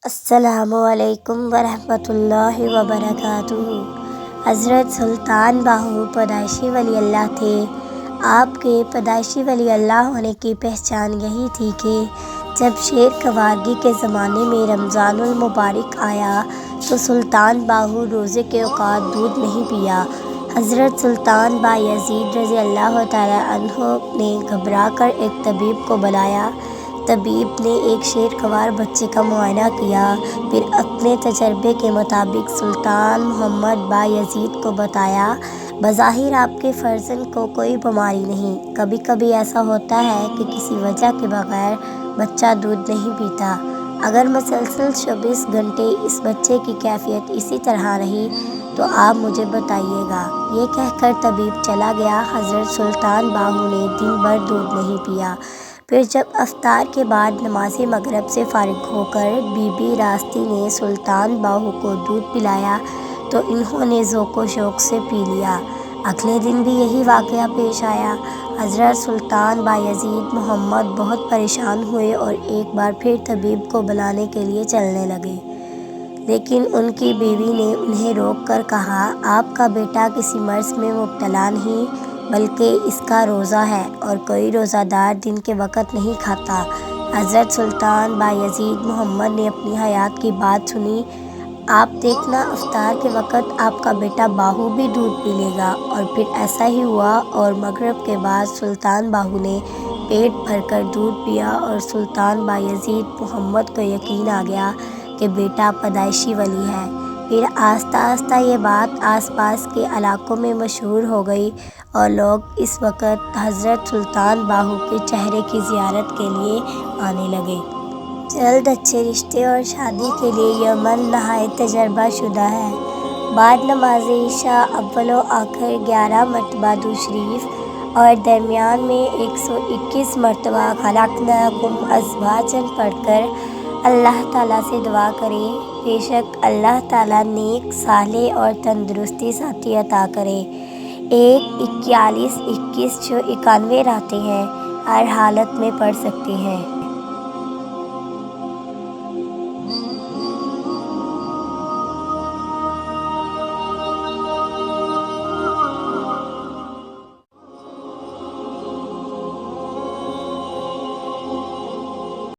السلام علیکم ورحمۃ اللہ وبرکاتہ۔ حضرت سلطان باہو پیدائشی ولی اللہ تھے۔ آپ کے پیدائشی ولی اللہ ہونے کی پہچان یہی تھی کہ جب شیر کنوارگی کے زمانے میں رمضان المبارک آیا تو سلطان باہو روزے کے اوقات دودھ نہیں پیا۔ حضرت سلطان بایزید رضی اللہ تعالیٰ عنہ نے گھبرا کر ایک طبیب کو بلایا۔ طبیب نے ایک شیر کنوار بچے کا معائنہ کیا، پھر اپنے تجربے کے مطابق سلطان محمد بایزید کو بتایا، بظاہر آپ کے فرزند کو کوئی بیماری نہیں، کبھی کبھی ایسا ہوتا ہے کہ کسی وجہ کے بغیر بچہ دودھ نہیں پیتا۔ اگر مسلسل 24 گھنٹے اس بچے کی کیفیت اسی طرح رہی تو آپ مجھے بتائیے گا۔ یہ کہہ کر طبیب چلا گیا۔ حضرت سلطان باہو نے دن بھر دودھ نہیں پیا۔ پھر جب افطار کے بعد نماز مغرب سے فارغ ہو کر بی بی راستی نے سلطان باہو کو دودھ پلایا تو انہوں نے ذوق و شوق سے پی لیا۔ اگلے دن بھی یہی واقعہ پیش آیا۔ حضرت سلطان بایزید محمد بہت پریشان ہوئے اور ایک بار پھر طبیب کو بلانے کے لیے چلنے لگے، لیکن ان کی بیوی نے انہیں روک کر کہا، آپ کا بیٹا کسی مرض میں مبتلا نہیں بلکہ اس کا روزہ ہے اور کوئی روزہ دار دن کے وقت نہیں کھاتا۔ حضرت سلطان بایزید محمد نے اپنی حیات کی بات سنی۔ آپ دیکھنا افطار کے وقت آپ کا بیٹا باہو بھی دودھ پی لے گا۔ اور پھر ایسا ہی ہوا اور مغرب کے بعد سلطان باہو نے پیٹ بھر کر دودھ پیا اور سلطان بایزید محمد کو یقین آ گیا کہ بیٹا پیدائشی ولی ہے۔ پھر آہستہ آہستہ یہ بات آس پاس کے علاقوں میں مشہور ہو گئی اور لوگ اس وقت حضرت سلطان باہو کے چہرے کی زیارت کے لیے آنے لگے۔ جلد اچھے رشتے اور شادی کے لیے یہ عمل نہایت تجربہ شدہ ہے۔ بعد نماز عشاء اول و آخر 11 مرتبہ درود شریف اور درمیان میں 121 مرتبہ خلقناکم ازواجا پڑھ کر اللہ تعالیٰ سے دعا کریں، بے شک اللہ تعالیٰ نیک، صالح اور تندرستی ساتھی عطا کرے۔ 1، 41، 21 جو 91 راتیں ہیں، ہر حالت میں پڑھ سکتے ہیں۔